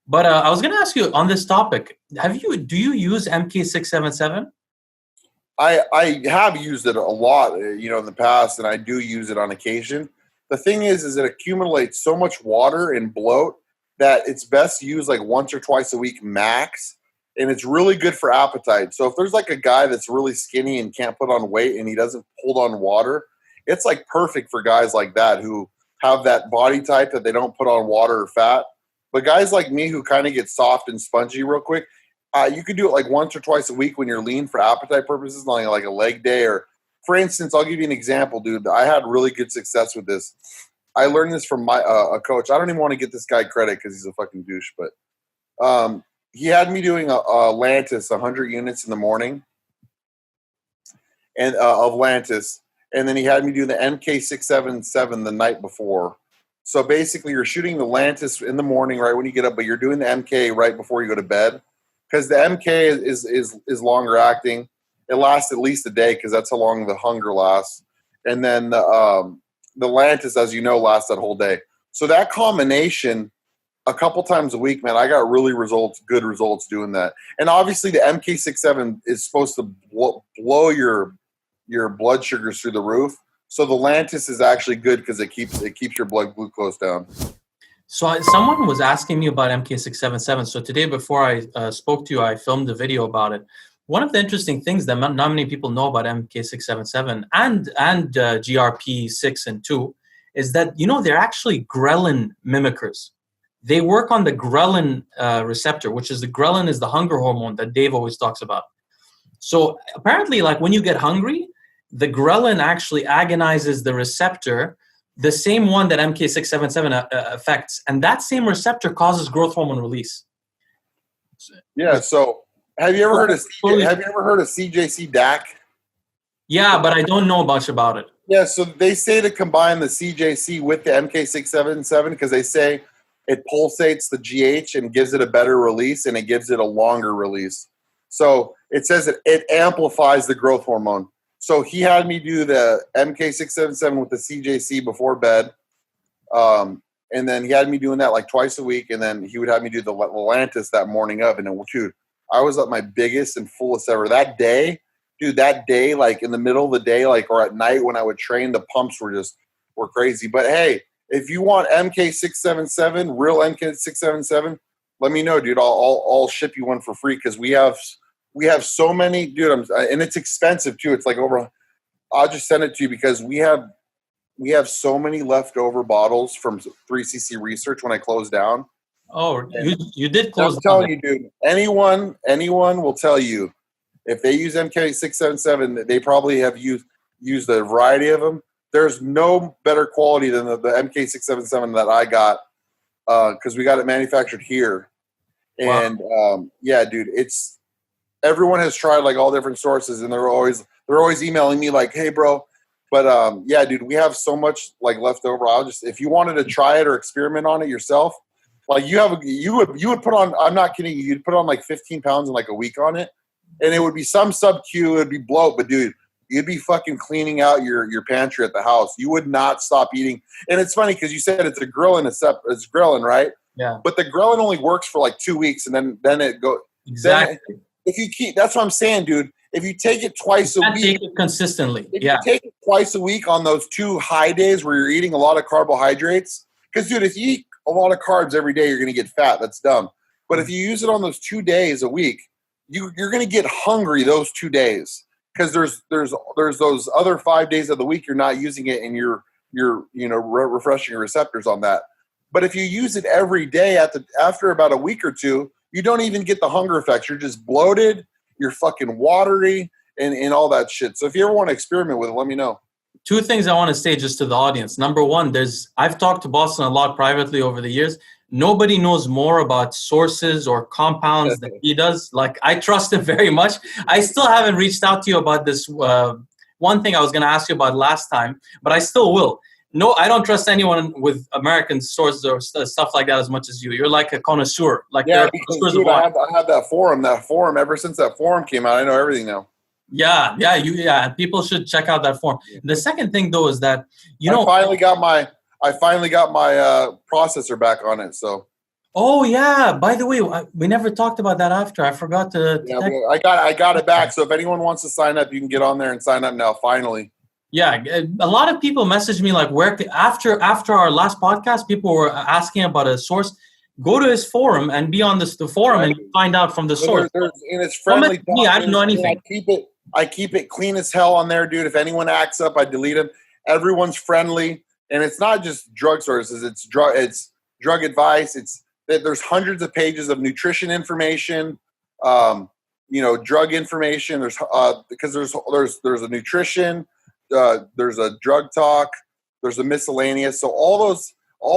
But I was going to ask you on this topic. Do you use MK-677? I have used it a lot, in the past, and I do use it on occasion. The thing is it accumulates so much water and bloat that it's best used like once or twice a week max, and it's really good for appetite. So if there's like a guy that's really skinny and can't put on weight and he doesn't hold on water, it's like perfect for guys like that who have that body type that they don't put on water or fat. But guys like me who kind of get soft and spongy real quick, you could do it like once or twice a week when you're lean for appetite purposes, like a leg day. Or, for instance, I'll give you an example, dude. I had really good success with this. I learned this from my a coach. I don't even want to get this guy credit because he's a fucking douche, but he had me doing a Lantus, 100 units in the morning, and of Lantus, and then he had me do the MK-677 the night before. So basically, you're shooting the Lantus in the morning right when you get up, but you're doing the MK right before you go to bed. Because the MK is longer acting. It lasts at least a day because that's how long the hunger lasts. And then the Lantus, as you know, lasts that whole day. So that combination, a couple times a week, man, I got really good results doing that. And obviously the MK-67 is supposed to blow your blood sugars through the roof. So the Lantus is actually good because it keeps your blood glucose down. So someone was asking me about MK-677. So today, before I spoke to you, I filmed a video about it. One of the interesting things that not many people know about MK-677 and GRP6 and 2 is that, they're actually ghrelin mimickers. They work on the ghrelin receptor, which is ghrelin is the hunger hormone that Dave always talks about. So apparently, like when you get hungry, the ghrelin actually agonizes the receptor, the same one that MK-677 affects, and that same receptor causes growth hormone release. Yeah. So, have you ever heard of CJC-1295? Yeah, but I don't know much about it. Yeah. So they say to combine the CJC with the MK-677 because they say it pulsates the GH and gives it a better release, and it gives it a longer release. So it says that it amplifies the growth hormone. So he had me do the MK-677 with the CJC before bed. And then he had me doing that like twice a week. And then he would have me do the Lantus that morning of. And then, dude, I was at my biggest and fullest ever. That day, like in the middle of the day, like, or at night when I would train, the pumps were crazy. But hey, if you want MK-677, real MK-677, let me know, dude. I'll ship you one for free because we have so many, dude, and it's expensive too. It's like I'll just send it to you because we have so many leftover bottles from 3cc Research when I closed down. Oh, you did close down. I'm telling you, dude, anyone will tell you if they use MK-677, they probably have used a variety of them. There's no better quality than the MK-677 that I got because we got it manufactured here. And yeah, dude, everyone has tried like all different sources, and they're always emailing me like, "Hey, bro," but yeah, dude, we have so much like left over. If you wanted to try it or experiment on it yourself, like you would put on. I'm not kidding you. You'd put on like 15 pounds in like a week on it, and it would be some sub-Q. It'd be bloat, but dude, you'd be fucking cleaning out your pantry at the house. You would not stop eating. And it's funny because you said it's a ghrelin, it's ghrelin, right? Yeah. But the ghrelin only works for like 2 weeks, and then it goes. Exactly. If you keep, that's what I'm saying, dude. If you take it twice a week, take it consistently. If you take it twice a week on those 2 high days where you're eating a lot of carbohydrates, because dude, if you eat a lot of carbs every day, you're going to get fat. That's dumb. But if you use it on those 2 days a week, you're going to get hungry those 2 days because there's those other 5 days of the week you're not using it, and you're refreshing your receptors on that. But if you use it every day after about a week or two, you don't even get the hunger effects. You're just bloated. You're fucking watery and all that shit. So if you ever want to experiment with it, let me know. 2 things I want to say just to the audience. Number one, I've talked to Boston a lot privately over the years. Nobody knows more about sources or compounds than he does. Like, I trust him very much. I still haven't reached out to you about this one thing I was going to ask you about last time, but I still will. No, I don't trust anyone with American sources or stuff like that as much as you. You're like a connoisseur. Like, yeah, because dude, I have that forum. Ever since that forum came out, I know everything now. Yeah. People should check out that forum. The second thing, though, is that I finally got my processor back on it. So Oh yeah. By the way, we never talked about that after. I forgot to Yeah, text. I got it back. So if anyone wants to sign up, you can get on there and sign up now. Finally. Yeah, a lot of people messaged me like, where after our last podcast, people were asking about a source. Go to his forum and be on the forum Right. and find out from the source. And it's friendly. Me, I don't know anything. I keep it clean as hell on there, dude. If anyone acts up, I delete them. Everyone's friendly, and it's not just drug sources. It's drug advice. There's hundreds of pages of nutrition information. Drug information. There's because there's a nutrition. There's a drug talk. There's a miscellaneous. So all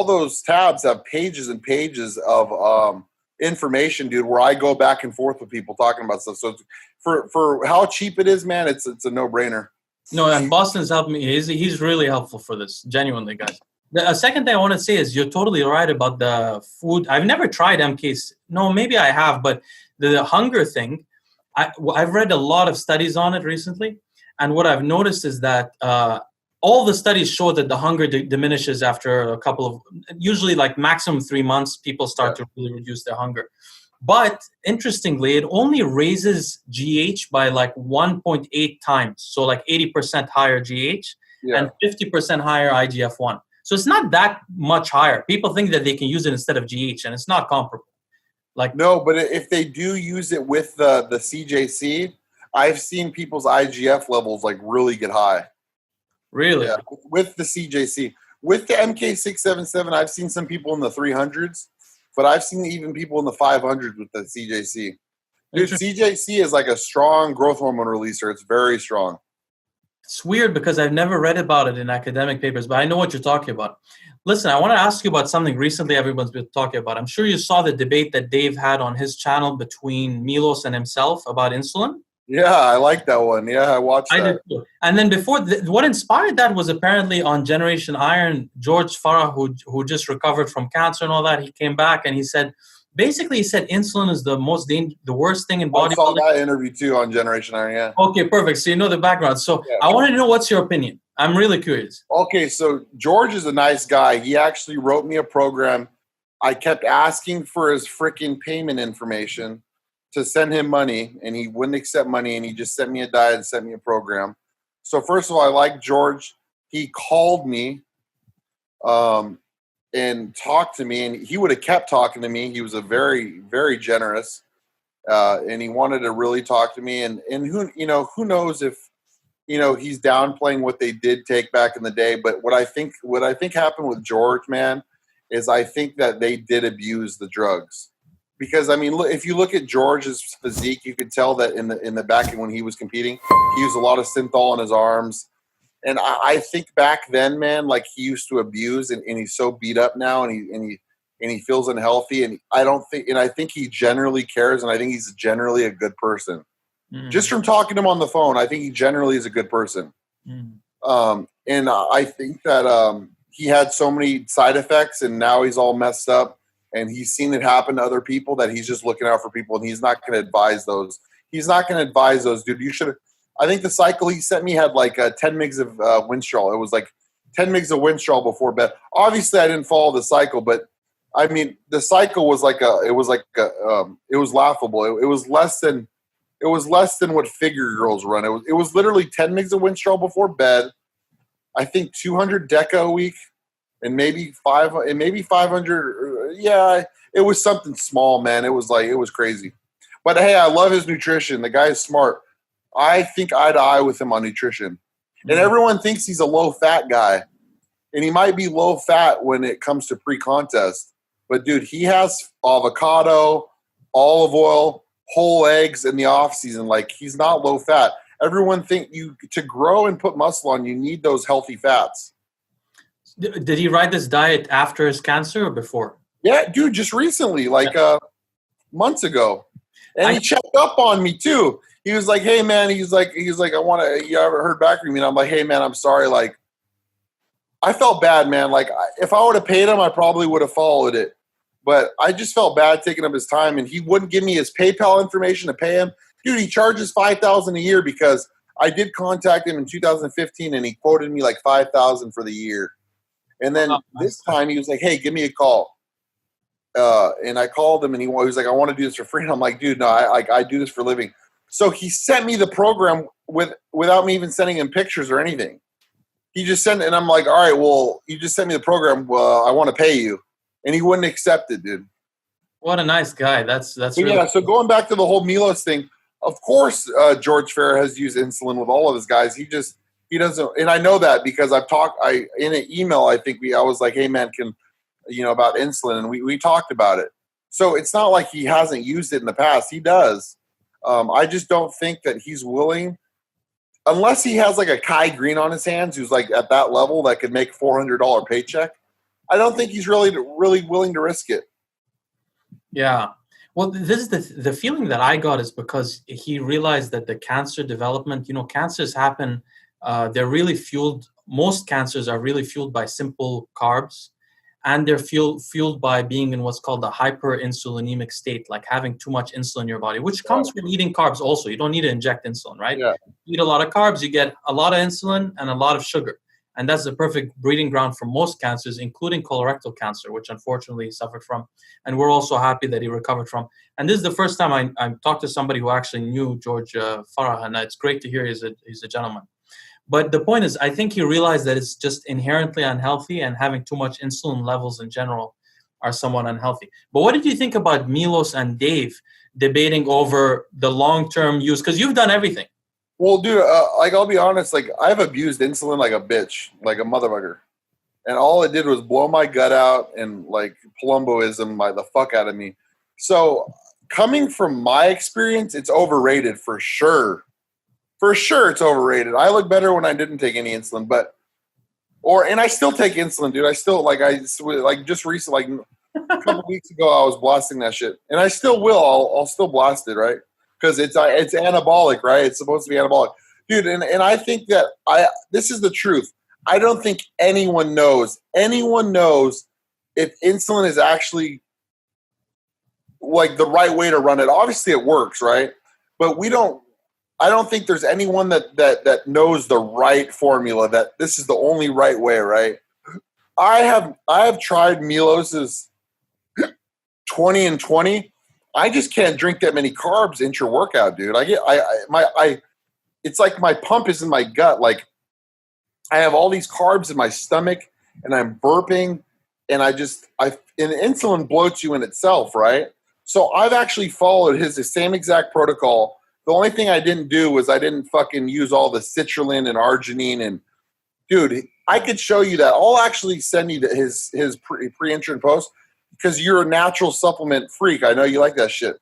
those tabs have pages and pages of information, dude, where I go back and forth with people talking about stuff. So for how cheap it is, man, it's a no-brainer. No, and Boston's helped me. He's really helpful for this, genuinely, guys. The second thing I want to say is you're totally right about the food. I've never tried MKs. No, maybe I have, but the hunger thing, I've read a lot of studies on it recently, and what I've noticed is that all the studies show that the hunger diminishes after a couple of, usually like maximum 3 months, people start to really reduce their hunger. But interestingly, it only raises GH by like 1.8 times. So like 80% higher GH and 50% higher IGF-1. So it's not that much higher. People think that they can use it instead of GH, and it's not comparable. Like no, but if they do use it with the CJC, I've seen people's IGF levels like really get high. Really? Yeah, with the CJC. With the MK-677, I've seen some people in the 300s, but I've seen even people in the 500s with the CJC. Dude, CJC is like a strong growth hormone releaser. It's very strong. It's weird because I've never read about it in academic papers, but I know what you're talking about. Listen, I want to ask you about something recently everyone's been talking about. I'm sure you saw the debate that Dave had on his channel between Milos and himself about insulin. Yeah, I like that one. Yeah, I watched that. I did too. And then before, what inspired that was apparently on Generation Iron, George Farah, who just recovered from cancer and all that, he came back and he said insulin is the worst thing in bodybuilding. I saw that interview too on Generation Iron, yeah. Okay, perfect. So you know the background. So yeah. I want to know what's your opinion. I'm really curious. Okay, so George is a nice guy. He actually wrote me a program. I kept asking for his freaking payment information to send him money, and he wouldn't accept money, and he just sent me a diet and sent me a program. So first of all, I like George. He called me and talked to me, and he would have kept talking to me. He was a very, very generous, and he wanted to really talk to me. And who knows if he's downplaying what they did take back in the day. But what I think happened with George, man, is I think that they did abuse the drugs. Because I mean, if you look at George's physique, you could tell that in the back when he was competing, he used a lot of synthol in his arms, and I think back then, man, like he used to abuse, and he's so beat up now, and he feels unhealthy, and I think he generally cares, and I think he's generally a good person. Just from talking to him on the phone, I think he generally is a good person. And I think that he had so many side effects, and now he's all messed up. And he's seen it happen to other people that he's just looking out for people, and he's not going to advise those. He's not going to advise those, dude. You should. I think the cycle he sent me had like 10 mgs of Winstrol. It was like 10 mgs of Winstrol before bed. Obviously, I didn't follow the cycle, but I mean, the cycle was it was laughable. It was less than what figure girls run. It was literally 10 mgs of Winstrol before bed. I think 200 Deca a week. And maybe 500. Yeah, it was something small, man. It was crazy. But hey, I love his nutrition. The guy is smart. I think eye to eye with him on nutrition. And everyone thinks he's a low fat guy, and he might be low fat when it comes to pre-contest. But dude, he has avocado, olive oil, whole eggs in the off season. Like, he's not low fat. Everyone think to grow and put muscle on, you need those healthy fats. Did he write this diet after his cancer or before? Yeah, dude, just recently, months ago. And he checked up on me too. He was like, "Hey, man," he's like, "I want to. You ever heard back from me?" And I'm like, "Hey, man, I'm sorry. Like, I felt bad, man. Like, if I would have paid him, I probably would have followed it. But I just felt bad taking up his time, and he wouldn't give me his PayPal information to pay him. Dude, he charges $5,000 a year because I did contact him in 2015, and he quoted me like $5,000 for the year. And then this time he was like, "Hey, give me a call." and I called him, and he was like, "I want to do this for free." And I'm like, "Dude, no, I do this for a living." So he sent me the program without me even sending him pictures or anything. He just sent it, and I'm like, "All right, well, you just sent me the program. Well, I want to pay you," and he wouldn't accept it, dude. What a nice guy. That's really yeah. So going back to the whole Milos thing, of course, George Farah has used insulin with all of his guys. He doesn't, and I know that because I've talked. In an email, I was like, "Hey, man, about insulin," and we talked about it. So it's not like he hasn't used it in the past. He does. I just don't think that he's willing, unless he has like a Kai Green on his hands, who's like at that level that could make $400 paycheck. I don't think he's really willing to risk it. Yeah. Well, this is the feeling that I got is because he realized that the cancer development, cancers happen. They're really fueled. Most cancers are really fueled by simple carbs, and they're fueled by being in what's called the hyperinsulinemic state, like having too much insulin in your body, which comes from eating carbs also. You don't need to inject insulin, right? Yeah. You eat a lot of carbs, you get a lot of insulin and a lot of sugar. And that's the perfect breeding ground for most cancers, including colorectal cancer, which unfortunately he suffered from. And we're also happy that he recovered from. And this is the first time I talked to somebody who actually knew George Farah, and it's great to hear he's a gentleman. But the point is, I think he realized that it's just inherently unhealthy, and having too much insulin levels in general are somewhat unhealthy. But what did you think about Milos and Dave debating over the long-term use? Because you've done everything. Well, dude, I'll be honest, I've abused insulin like a bitch, like a motherfucker. And all it did was blow my gut out and Palumboism the fuck out of me. So coming from my experience, it's overrated for sure. For sure, it's overrated. I look better when I didn't take any insulin, and I still take insulin, dude. I still just recently, a couple weeks ago, I was blasting that shit, and I still will. I'll still blast it, right? Because it's anabolic, right? It's supposed to be anabolic, dude. And I think that this is the truth. I don't think anyone knows if insulin is actually the right way to run it. Obviously, it works, right? But I don't think there's anyone that knows the right formula, that this is the only right way, right? I have tried Milos's 20 and 20. I just can't drink that many carbs intra-workout, dude. It's like my pump is in my gut. Like I have all these carbs in my stomach and I'm burping, and and insulin bloats you in itself, right? So I've actually followed the same exact protocol. The only thing I didn't do was I didn't fucking use all the citrulline and arginine. And dude, I could show you that. I'll actually send you his pre-intro and post, because you're a natural supplement freak. I know you like that shit.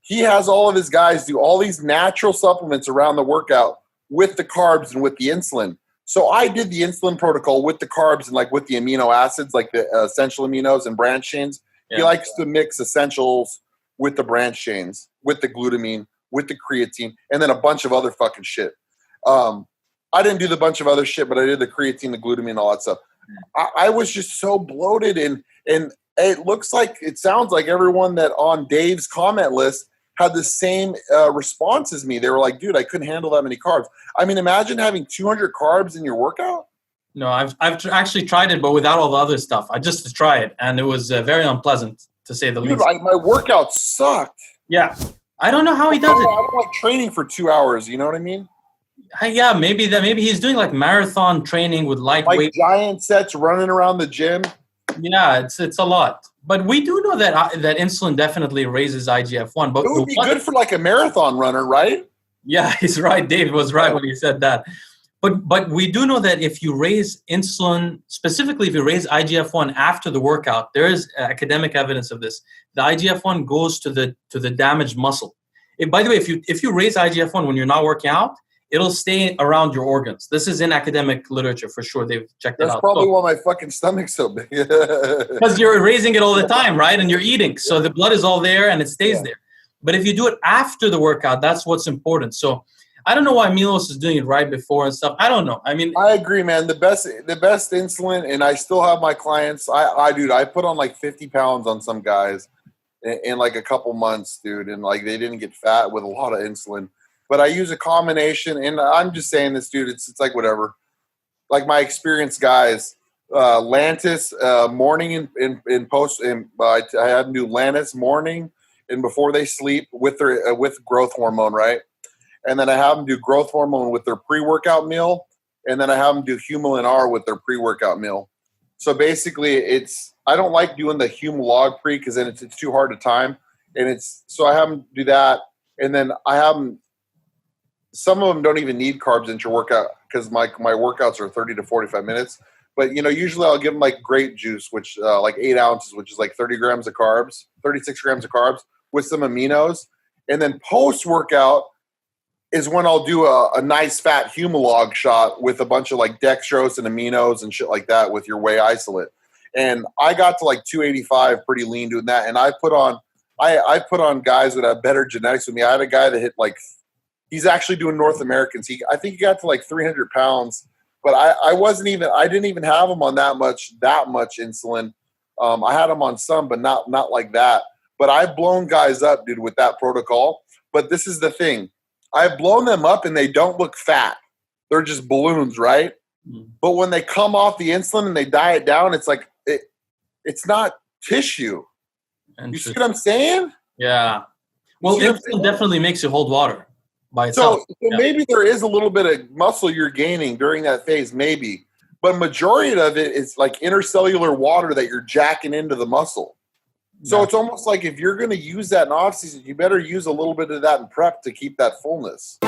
He has all of his guys do all these natural supplements around the workout with the carbs and with the insulin. So I did the insulin protocol with the carbs and with the amino acids, like the essential aminos and branch chains. Yeah. He likes to mix essentials with the branch chains, with the glutamine, with the creatine, and then a bunch of other fucking shit. I didn't do the bunch of other shit, but I did the creatine, the glutamine, all that stuff. I was just so bloated, and it sounds like everyone that on Dave's comment list had the same response as me. They were like, dude, I couldn't handle that many carbs. I mean, imagine having 200 carbs in your workout. No, I've actually tried it, but without all the other stuff. I just tried it, and it was very unpleasant, to say the least. My workout sucked. Yeah. I don't know how he does it. I don't like training for 2 hours. You know what I mean? Yeah, maybe he's doing marathon training with lightweight, giant sets, running around the gym. Yeah, it's a lot. But we do know that insulin definitely raises IGF-1. But it would be good for a marathon runner, right? Yeah, he's right. Dave was right when he said that. But we do know that if you raise insulin, specifically if you raise IGF-1 after the workout, there is academic evidence of this. The IGF-1 goes to the damaged muscle. By the way, if you raise IGF-1 when you're not working out, it'll stay around your organs. This is in academic literature for sure. They've checked it out. That's probably why my fucking stomach's so big. Because you're raising it all the time, right? And you're eating. So the blood is all there and it stays there. But if you do it after the workout, that's what's important. So I don't know why Milos is doing it right before and stuff. I don't know. I mean, I agree, man. The best insulin, and I still have my clients. I put on 50 pounds on some guys in a couple months, dude. And they didn't get fat with a lot of insulin. But I use a combination, and I'm just saying this, dude, it's whatever. My experienced guys, Lantus morning in post. I have them do Lantus morning and before they sleep with their with growth hormone, right? And then I have them do growth hormone with their pre-workout meal, and then I have them do Humulin R with their pre-workout meal. So basically, I don't like doing the Humalog pre because then it's too hard to time, and so I have them do that, and then I have them. Some of them don't even need carbs into workout because my workouts are 30 to 45 minutes. But usually I'll give them like grape juice, which like 8 ounces, which is like 30 grams of carbs, 36 grams of carbs with some aminos, and then post workout is when I'll do a nice fat Humalog shot with a bunch of like dextrose and aminos and shit like that with your whey isolate. And I got to like 285 pretty lean doing that. And I put on guys that have better genetics with me. I had a guy that hit like, he's actually doing North Americans. I think he got to like 300 pounds, but I didn't even have him on that much insulin. I had him on some, but not like that. But I've blown guys up, dude, with that protocol. But this is the thing. I've blown them up and they don't look fat. They're just balloons, right? Mm. But when they come off the insulin and they diet down, it's like it's not tissue. You see what I'm saying? Yeah. Well, insulin definitely makes you hold water by itself. So maybe there is a little bit of muscle you're gaining during that phase, maybe. But majority of it is like intercellular water that you're jacking into the muscle. So it's almost like if you're going to use that in off season, you better use a little bit of that in prep to keep that fullness.